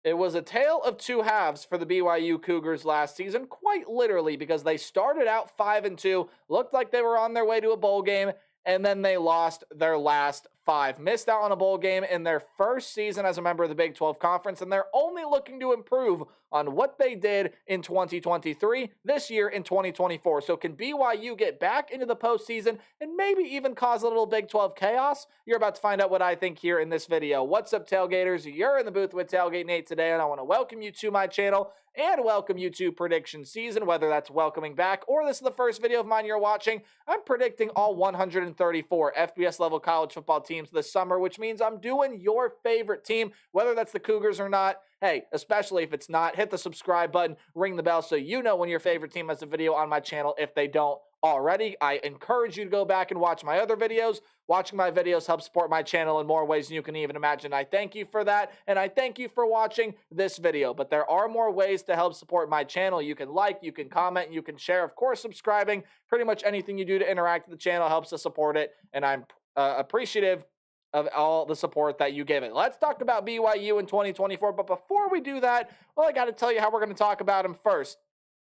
It was a tale of two halves for the BYU Cougars last season, quite literally, because they started out 5-2, looked like they were on their way to a bowl game, and then they lost their last five. Missed out on a bowl game in their first season as a member of the Big 12 Conference, and they're only looking to improve on what they did in 2023, this year in 2024. So can BYU get back into the postseason and maybe even cause a little Big 12 chaos? You're about to find out what I think here in this video. What's up, Tailgaters? You're in the booth with Tailgate Nate today, and I want to welcome you to my channel and welcome you to prediction season, whether that's welcoming back or this is the first video of mine you're watching. I'm predicting all 134 FBS level college football teams this summer, which means I'm doing your favorite team, whether that's the Cougars or not. Hey, especially if it's not, hit the subscribe button, ring the bell so you know when your favorite team has a video on my channel if they don't already. I encourage you to go back and watch my other videos. Watching my videos helps support my channel in more ways than you can even imagine. I thank you for that, and I thank you for watching this video. But there are more ways to help support my channel. You can like, you can comment, you can share. Of course, subscribing. Pretty much anything you do to interact with the channel helps to support it, and I'm appreciative of all the support that you give it. Let's talk about BYU in 2024, but before we do that, well, I got to tell you how we're going to talk about them first.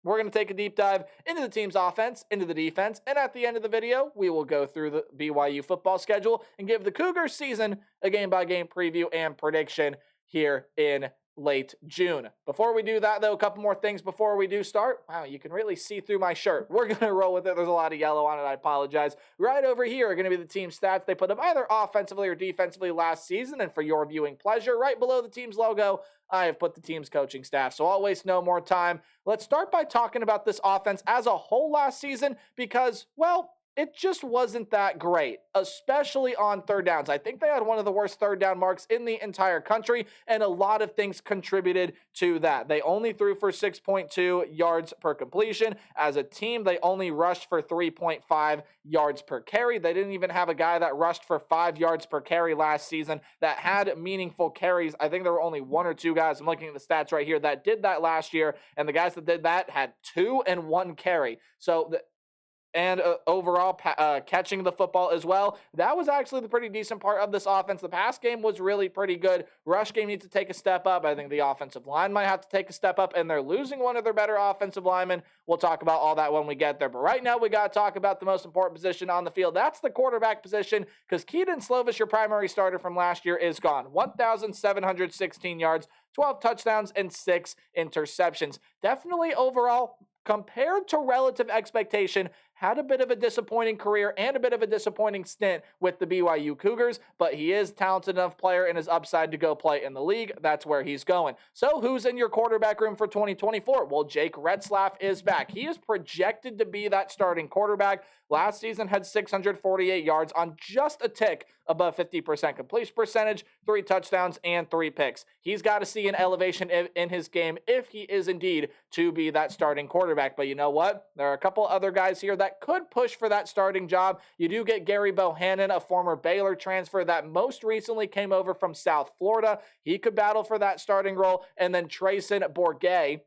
We're going to take a deep dive into the team's offense, into the defense, and at the end of the video, we will go through the BYU football schedule and give the Cougars season a game-by-game preview and prediction here in late June. Before we do that, though, a couple more things before we do start. Wow, you can really see through my shirt. We're going to roll with it. There's a lot of yellow on it. I apologize. Right over here are going to be the team stats they put up either offensively or defensively last season, and for your viewing pleasure, right below the team's logo, I have put the team's coaching staff. So I'll waste no more time. Let's start by talking about this offense as a whole last season because, well, it just wasn't that great, especially on third downs. I think they had one of the worst third down marks in the entire country, and a lot of things contributed to that. They only threw for 6.2 yards per completion. As a team, they only rushed for 3.5 yards per carry. They didn't even have a guy that rushed for 5 yards per carry last season that had meaningful carries. I think there were only one or two guys, I'm looking at the stats right here, that did that last year, and the guys that did that had 2 and 1 carry. So overall catching the football as well. That was actually the pretty decent part of this offense. The pass game was really pretty good. Rush game needs to take a step up. I think the offensive line might have to take a step up, and they're losing one of their better offensive linemen. We'll talk about all that when we get there. But right now, we got to talk about the most important position on the field. That's the quarterback position, because Keaton Slovis, your primary starter from last year, is gone. 1,716 yards, 12 touchdowns, and 6 interceptions. Definitely overall, compared to relative expectation, had a bit of a disappointing career and a bit of a disappointing stint with the BYU Cougars, but he is a talented enough player and is upside to go play in the league. That's where he's going. So who's in your quarterback room for 2024? Well, Jake Retzlaff is back. He is projected to be that starting quarterback. Last season had 648 yards on just a tick above 50% completion percentage, 3 touchdowns, and 3 picks. He's got to see an elevation in his game if he is indeed to be that starting quarterback. But you know what? There are a couple other guys here that could push for that starting job. You do get Gary Bohannon, a former Baylor transfer that most recently came over from South Florida. He could battle for that starting role. And then Trayson Bourget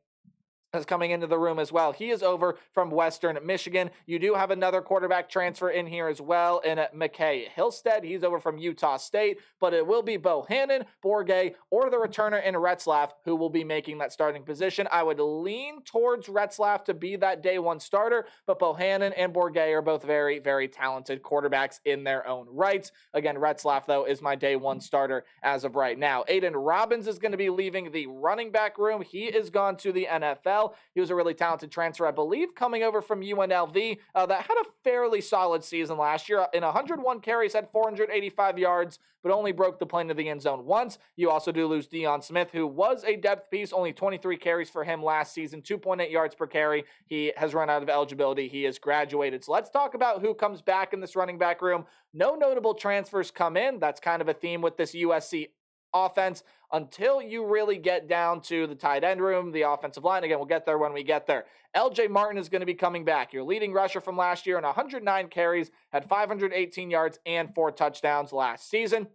is coming into the room as well. He is over from Western Michigan. You do have another quarterback transfer in here as well in McKay Hillstead. He's over from Utah State, but it will be Bohannon, Bourget, or the returner in Retzlaff who will be making that starting position. I would lean towards Retzlaff to be that day one starter, but Bohannon and Bourget are both very, very talented quarterbacks in their own rights. Again, Retzlaff, though, is my day one starter as of right now. Aiden Robbins is going to be leaving the running back room. He is gone to the NFL. He was a really talented transfer, I believe, coming over from UNLV that had a fairly solid season last year. In 101 carries, had 485 yards, but only broke the plane of the end zone once. You also do lose Deion Smith, who was a depth piece, only 23 carries for him last season, 2.8 yards per carry. He has run out of eligibility. He is graduated. So let's talk about who comes back in this running back room. No notable transfers come in. That's kind of a theme with this USC offense until you really get down to the tight end room, the offensive line. Again, we'll get there when we get there. LJ Martin is going to be coming back. Your leading rusher from last year in 109 carries, had 518 yards and 4 touchdowns last season.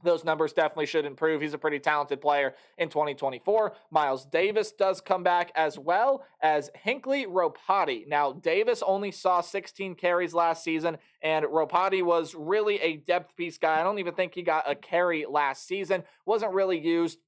Those numbers definitely should improve. He's a pretty talented player in 2024. Miles Davis does come back, as well as Hinckley Ropati. Now, Davis only saw 16 carries last season, and Ropati was really a depth piece guy. I don't even think he got a carry last season. Wasn't really used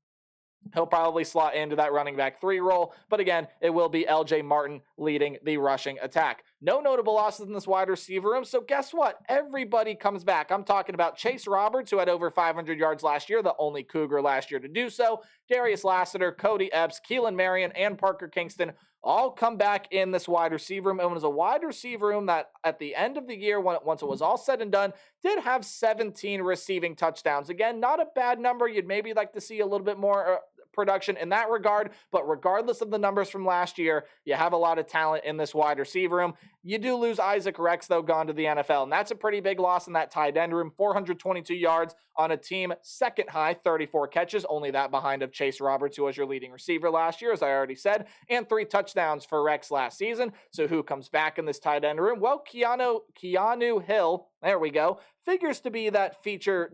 He'll probably slot into that running back 3 role, but again, it will be LJ Martin leading the rushing attack. No notable losses in this wide receiver room, so guess what? Everybody comes back. I'm talking about Chase Roberts, who had over 500 yards last year, the only Cougar last year to do so. Darius Lassiter, Cody Epps, Keelan Marion, and Parker Kingston all come back in this wide receiver room. And it was a wide receiver room that at the end of the year, once it was all said and done, did have 17 receiving touchdowns. Again, not a bad number. You'd maybe like to see a little bit more production in that regard, but regardless of the numbers from last year, you have a lot of talent in this wide receiver room. You do lose Isaac Rex, though, gone to the NFL, and that's a pretty big loss in that tight end room. 422 yards on a team second high, 34 catches, only that behind of Chase Roberts, who was your leading receiver last year, as I already said, and 3 touchdowns for Rex last season. So who comes back in this tight end room? Well, Keanu Hill, there we go, figures to be that feature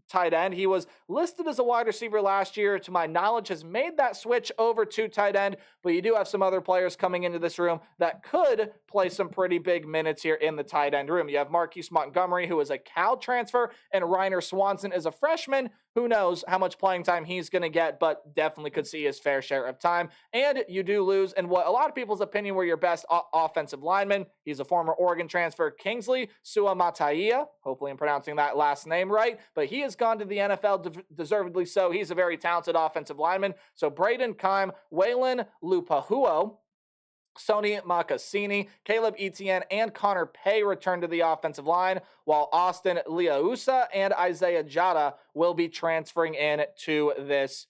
tight end. He was listed as a wide receiver last year, to my knowledge, has made that switch over to tight end, but you do have some other players coming into this room that could play some pretty big minutes here in the tight end room. You have Marquise Montgomery, who is a Cal transfer, and Reiner Swanson is a freshman. Who knows how much playing time he's going to get, but definitely could see his fair share of time. And you do lose, in what a lot of people's opinion were your best offensive lineman. He's a former Oregon transfer, Kingsley Suamataia. Hopefully I'm pronouncing that last name right, but he has gone to the NFL, deservedly so. He's a very talented offensive lineman. So Braden Kime, Waylon Lupahuo, Sony Makassini, Caleb Etienne, and Connor Pay return to the offensive line, while Austin Liausa and Isaiah Jada will be transferring in to this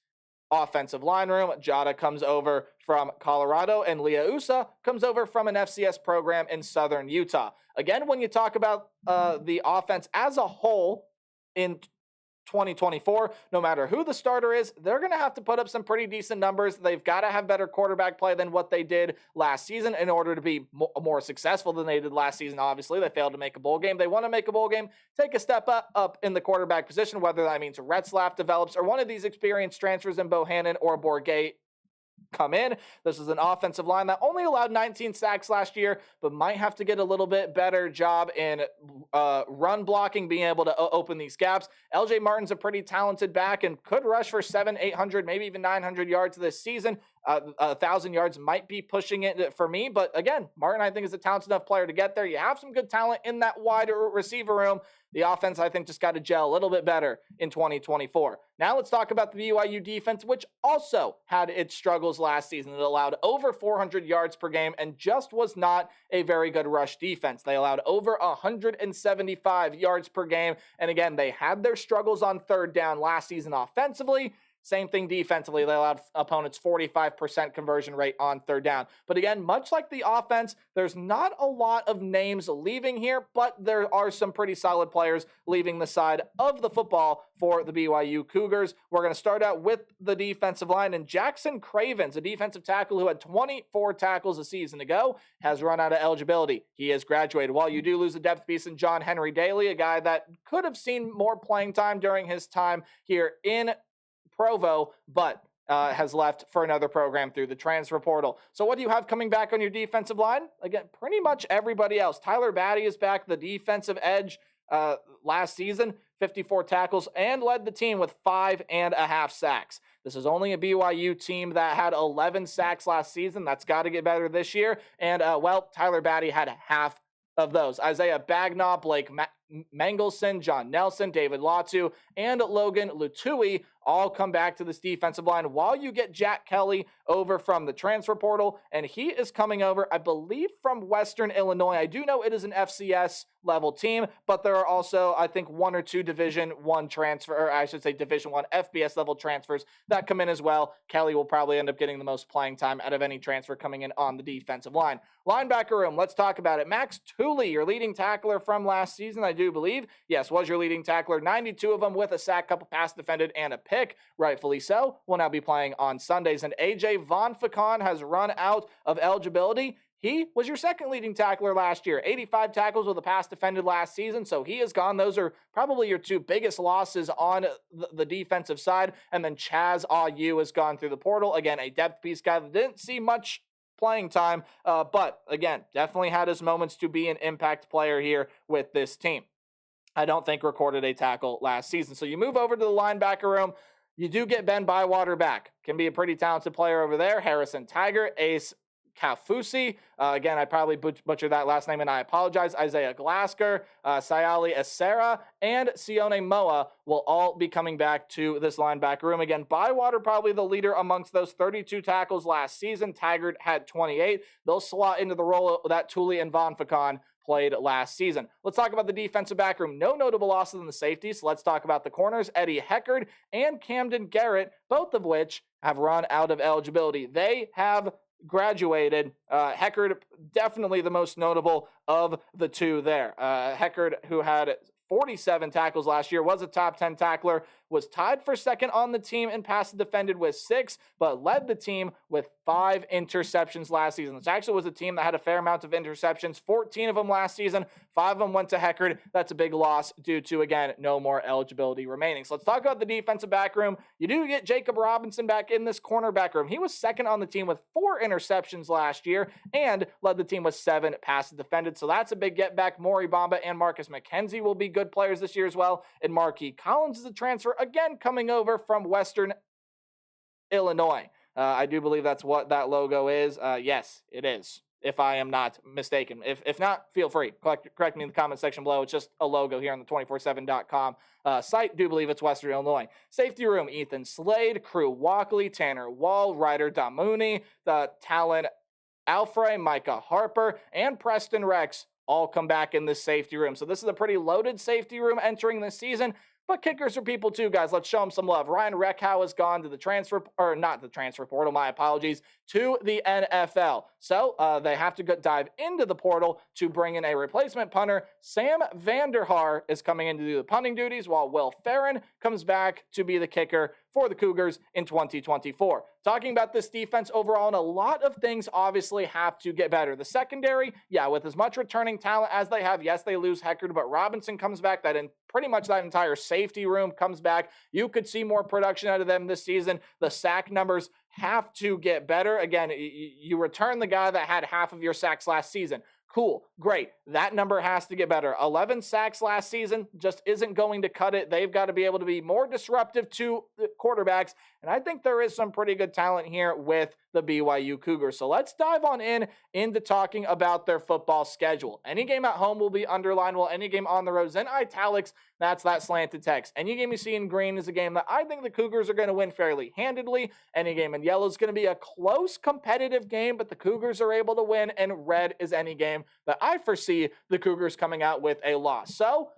offensive line room. Jada comes over from Colorado, and Liausa comes over from an FCS program in southern Utah. Again, when you talk about the offense as a whole in 2024, no matter who the starter is, they're going to have to put up some pretty decent numbers. They've got to have better quarterback play than what they did last season in order to be more successful than they did last season. Obviously, they failed to make a bowl game. They want to make a bowl game, take a step up in the quarterback position, whether that means Retzlaff develops or one of these experienced transfers in Bohannon or Bourget come in. This is an offensive line that only allowed 19 sacks last year, but might have to get a little bit better job in run blocking, being able to open these gaps. LJ Martin's a pretty talented back and could rush for 700, 800, maybe even 900 yards this season. 1,000 yards might be pushing it for me, but again, Martin, I think, is a talented enough player to get there. You have some good talent in that wide receiver room. The offense, I think, just got to gel a little bit better in 2024. Now let's talk about the BYU defense, which also had its struggles last season. It allowed over 400 yards per game and just was not a very good rush defense. They allowed over 175 yards per game. And again, they had their struggles on third down last season offensively. Same thing defensively. They allowed opponents 45% conversion rate on third down. But again, much like the offense, there's not a lot of names leaving here, but there are some pretty solid players leaving the side of the football for the BYU Cougars. We're going to start out with the defensive line, and Jackson Cravens, a defensive tackle who had 24 tackles a season ago, has run out of eligibility. He has graduated. While you do lose a depth piece in John Henry Daly, a guy that could have seen more playing time during his time here in Provo, but has left for another program through the transfer portal. So what do you have coming back on your defensive line? Again, pretty much everybody else. Tyler Batty is back, the defensive edge last season, 54 tackles, and led the team with 5.5 sacks. This is only a BYU team that had 11 sacks last season. That's got to get better this year. And, Tyler Batty had half of those. Isaiah Bagnaw, Blake Mangelson, John Nelson, David Latu, and Logan Lutui all come back to this defensive line while you get Jack Kelly over from the transfer portal, and he is coming over, I believe, from Western Illinois. I do know it is an FCS level team, but there are also, I think, 1 or 2 Division I transfer, or I should say Division I FBS level transfers that come in as well. Kelly will probably end up getting the most playing time out of any transfer coming in on the defensive line. Linebacker room, let's talk about it. Max Tooley, your leading tackler from last season, I do believe. Yes, was your leading tackler. 92 of them with a sack, couple pass defended, and a pick. Rightfully so. Will now be playing on Sundays. And AJ Von Facon has run out of eligibility. He was your second leading tackler last year. 85 tackles with a pass defended last season, so he is gone. Those are probably your 2 biggest losses on the defensive side. And then Chaz Ayu has gone through the portal. Again, a depth piece guy that didn't see much playing time, but again, definitely had his moments to be an impact player here with this team. I don't think recorded a tackle last season. So you move over to the linebacker room. You do get Ben Bywater back. Can be a pretty talented player over there. Harrison Tiger, Ace Kafusi. Again, I probably butchered that last name, and I apologize. Isaiah Glasker, Sayali Esera, and Sione Moa will all be coming back to this linebacker room. Again, Bywater probably the leader amongst those 32 tackles last season. Taggart had 28. They'll slot into the role that Tooley and Von Facon played last season. Let's talk about the defensive back room. No notable losses in the safeties. So let's talk about the corners. Eddie Heckard and Camden Garrett, both of which have run out of eligibility. They have graduated. Heckard, definitely the most notable of the two there. Heckard, who had 47 tackles last year, was a top 10 tackler, was tied for second on the team in passes defended with 6, but led the team with 5 interceptions last season. This actually was a team that had a fair amount of interceptions, 14 of them last season, 5 of them went to Heckard. That's a big loss due to, again, no more eligibility remaining. So let's talk about the defensive back room. You do get Jacob Robinson back in this cornerback room. He was second on the team with 4 interceptions last year and led the team with 7 passes defended. So that's a big get back. Maury Bamba and Marcus McKenzie will be good players this year as well. And Marquis Collins is a transfer, again, coming over from Western Illinois. I do believe that's what that logo is. Yes, it is, if I am not mistaken. If not, feel free. Correct me in the comment section below. It's just a logo here on the 247.com site. Do believe it's Western Illinois. Safety room, Ethan Slade, Crew Walkley, Tanner Wall, Ryder Damuni, the Talon Alfrey, Micah Harper, and Preston Rex all come back in this safety room. So this is a pretty loaded safety room entering this season. But kickers are people too, guys. Let's show them some love. Ryan Reckhow has gone to the transfer, or not the transfer portal, my apologies, to the NFL. So they have to dive into the portal to bring in a replacement punter. Sam Vanderhaar is coming in to do the punting duties, while Will Farron comes back to be the kicker for the Cougars in 2024. Talking about this defense overall, and a lot of things obviously have to get better. The secondary, yeah, with as much returning talent as they have, yes, they lose Heckard, but Robinson comes back. Pretty much that entire safety room comes back. You could see more production out of them this season. The sack numbers have to get better. Again, you return the guy that had half of your sacks last season. Cool, great. That number has to get better. 11 sacks last season just isn't going to cut it. They've got to be able to be more disruptive to the quarterbacks, and I think there is some pretty good talent here with the BYU Cougars. So let's dive on into talking about their football schedule. Any game at home will be underlined, while any game on the road is in italics. That's that slanted text. Any game you see in green is a game that I think the Cougars are going to win fairly handedly. Any game in yellow is going to be a close, competitive game, but the Cougars are able to win, and red is any game that I foresee the Cougars coming out with a loss. So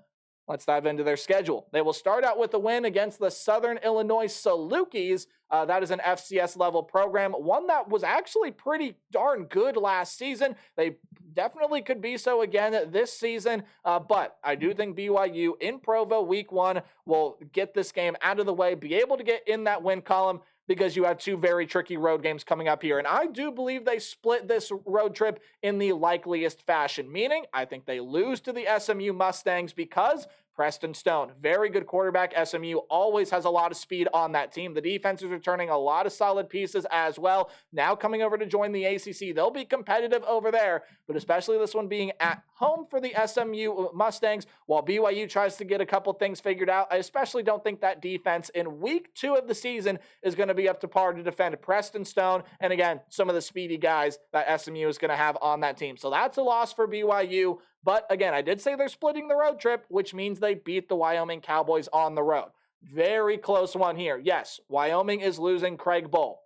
let's dive into their schedule. They will start out with a win against the Southern Illinois Salukis. That is an FCS level program, one that was actually pretty darn good last season. They definitely could be so again this season, but I do think BYU in Provo week 1 will get this game out of the way, be able to get in that win column, because you have 2 very tricky road games coming up here. And I do believe they split this road trip in the likeliest fashion, meaning I think they lose to the SMU Mustangs because Preston Stone, very good quarterback. SMU always has a lot of speed on that team. The defense is returning a lot of solid pieces as well. Now coming over to join the ACC, they'll be competitive over there, but especially this one being at home for the SMU Mustangs, while BYU tries to get a couple things figured out. I especially don't think that defense in week 2 of the season is going to be up to par to defend Preston Stone, and again, some of the speedy guys that SMU is going to have on that team. So that's a loss for BYU. But again, I did say they're splitting the road trip, which means they beat the Wyoming Cowboys on the road. Very close one here. Yes, Wyoming is losing Craig Bull.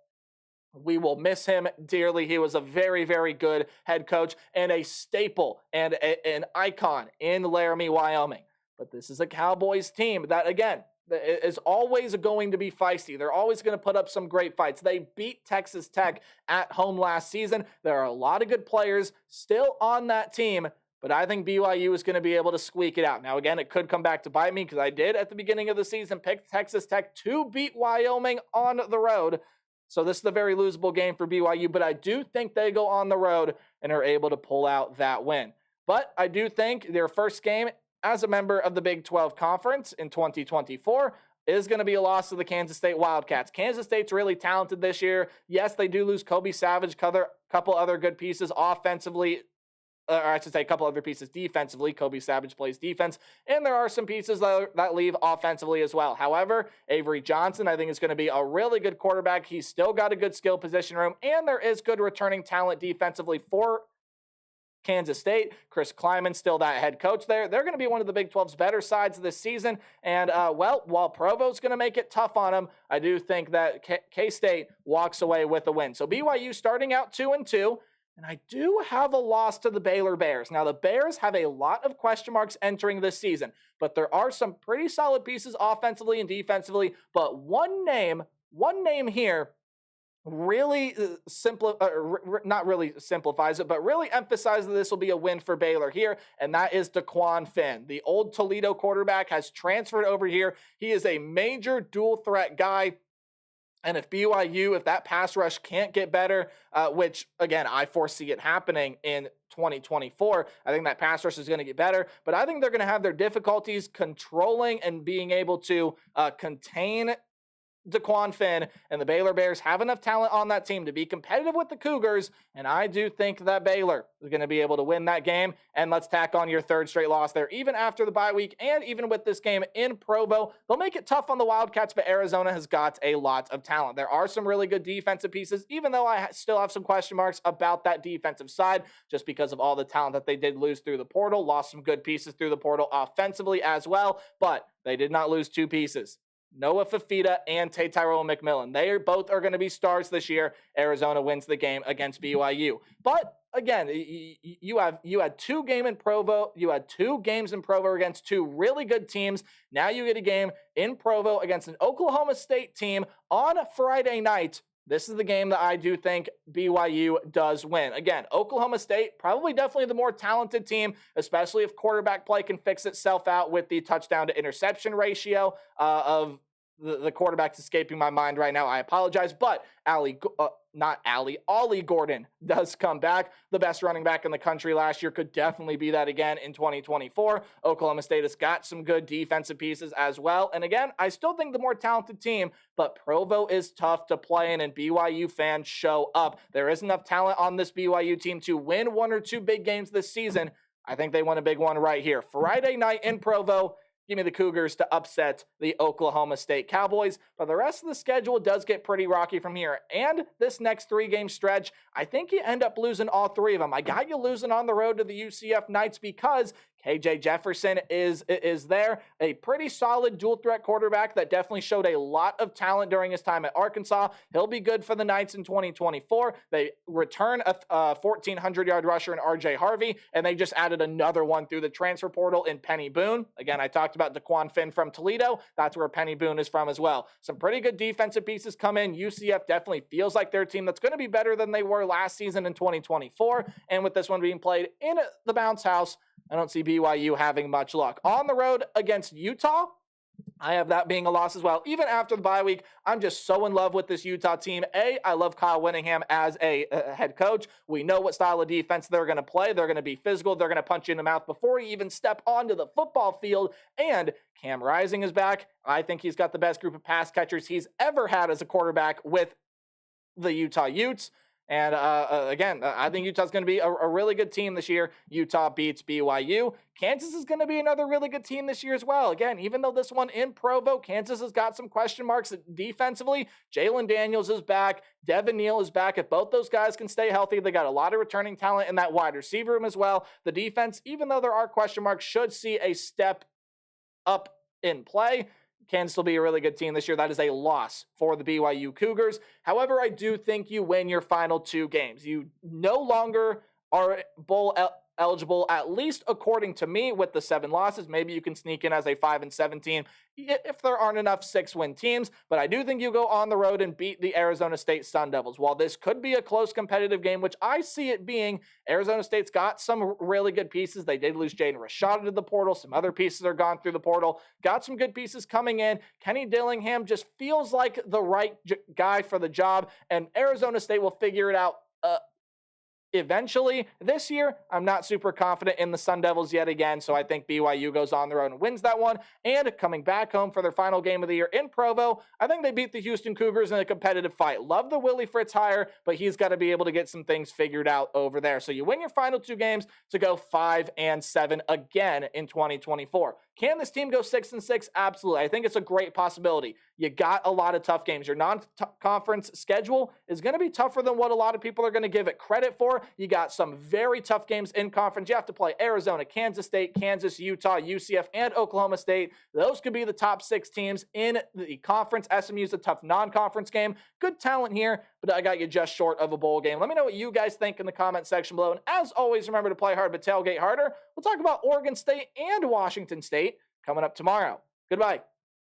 We will miss him dearly. He was a very, very good head coach and a staple and an icon in Laramie, Wyoming. But this is a Cowboys team that, again, is always going to be feisty. They're always going to put up some great fights. They beat Texas Tech at home last season. There are a lot of good players still on that team, but I think BYU is going to be able to squeak it out. Now, again, it could come back to bite me because I did at the beginning of the season pick Texas Tech to beat Wyoming on the road. So this is a very losable game for BYU, but I do think they go on the road and are able to pull out that win. But I do think their first game as a member of the Big 12 Conference in 2024 is going to be a loss to the Kansas State Wildcats. Kansas State's really talented this year. Yes, they do lose Kobe Savage, couple other good pieces offensively. or I should say a couple other pieces defensively. Kobe Savage plays defense, and there are some pieces that leave offensively as well. However, Avery Johnson, I think, is going to be a really good quarterback. He's still got a good skill position room, and there is good returning talent defensively for Kansas State. Chris Kleiman's still that head coach there. They're going to be one of the Big 12's better sides this season. And, while Provo's going to make it tough on them, I do think that K-State walks away with a win. So BYU starting out 2-2. And I do have a loss to the Baylor Bears. Now, the Bears have a lot of question marks entering this season, but there are some pretty solid pieces offensively and defensively. But one name here really not really simplifies it, but really emphasizes that this will be a win for Baylor here, and that is DeQuan Finn. The old Toledo quarterback has transferred over here. He is a major dual threat guy. And if BYU, if that pass rush can't get better, which, again, I foresee it happening in 2024, I think that pass rush is going to get better. But I think they're going to have their difficulties controlling and being able to contain DeQuan Finn, and the Baylor Bears have enough talent on that team to be competitive with the Cougars, and I do think that Baylor is going to be able to win that game. And let's tack on your third straight loss there. Even after the bye week and even with this game in Provo, they'll make it tough on the Wildcats, but Arizona has got a lot of talent. There are some really good defensive pieces, even though I still have some question marks about that defensive side, just because of all the talent that they did lose through the portal, lost some good pieces through the portal offensively as well, but they did not lose two pieces. Noah Fafita and Tyrone McMillan. They both are going to be stars this year. Arizona wins the game against BYU. But again, you had two games in Provo. You had 2 games in Provo against 2 really good teams. Now you get a game in Provo against an Oklahoma State team on Friday night. This is the game that I do think BYU does win. Again, Oklahoma State, probably definitely the more talented team, especially if quarterback play can fix itself out with the touchdown to interception ratio of the quarterback's escaping my mind right now. I apologize, but Ollie Gordon does come back. The best running back in the country last year, could definitely be that again in 2024. Oklahoma State has got some good defensive pieces as well. And again, I still think the more talented team, but Provo is tough to play in, and BYU fans show up. There is enough talent on this BYU team to win 1 or 2 big games this season. I think they won a big one right here. Friday night in Provo. Give me the Cougars to upset the Oklahoma State Cowboys. But the rest of the schedule does get pretty rocky from here. And this next 3-game stretch, I think you end up losing all 3 of them. I got you losing on the road to the UCF Knights because KJ Jefferson is there, a pretty solid dual threat quarterback that definitely showed a lot of talent during his time at Arkansas. He'll be good for the Knights in 2024. They return a 1,400-yard rusher in RJ Harvey, and they just added another one through the transfer portal in Penny Boone. Again, I talked about DeQuan Finn from Toledo. That's where Penny Boone is from as well. Some pretty good defensive pieces come in. UCF definitely feels like their team that's going to be better than they were last season in 2024. And with this one being played in the bounce house, I don't see BYU having much luck. On the road against Utah, I have that being a loss as well. Even after the bye week, I'm just so in love with this Utah team. I love Kyle Whittingham as a head coach. We know what style of defense they're going to play. They're going to be physical. They're going to punch you in the mouth before you even step onto the football field. And Cam Rising is back. I think he's got the best group of pass catchers he's ever had as a quarterback with the Utah Utes. And again, I think Utah's going to be a really good team this year. Utah beats BYU. Kansas is going to be another really good team this year as well. Again, even though this one in Provo, Kansas has got some question marks defensively. Jalen Daniels is back. Devin Neal is back. If both those guys can stay healthy, they got a lot of returning talent in that wide receiver room as well. The defense, even though there are question marks, should see a step up in play. Kansas will be a really good team this year. That is a loss for the BYU Cougars. However, I do think you win your final 2 games. You no longer are bowl eligible, at least according to me, with the 7 losses. Maybe you can sneak in as a 5-7 team if there aren't enough 6-win teams. But I do think you go on the road and beat the Arizona State Sun Devils. While this could be a close competitive game, which I see it being, Arizona State's got some really good pieces. They did lose Jaden Rashada to the portal. Some other pieces are gone through the portal. Got some good pieces coming in. Kenny Dillingham just feels like the right guy for the job, and Arizona State will figure it out eventually. This year, I'm not super confident in the Sun Devils yet again, so I think BYU goes on the road and wins that one. And coming back home for their final game of the year in Provo, I think they beat the Houston Cougars in a competitive fight. Love the Willie Fritz hire, but he's got to be able to get some things figured out over there. So you win your final 2 games to go 5-7 again in 2024. Can this team go 6-6? Absolutely. I think it's a great possibility. You got a lot of tough games. Your non-conference schedule is going to be tougher than what a lot of people are going to give it credit for. You got some very tough games in conference. You have to play Arizona, Kansas State, Kansas, Utah, UCF, and Oklahoma State. Those could be the top 6 teams in the conference. SMU's a tough non-conference game. Good talent here, but I got you just short of a bowl game. Let me know what you guys think in the comment section below. And as always, remember to play hard but tailgate harder. We'll talk about Oregon State and Washington State coming up tomorrow. Goodbye.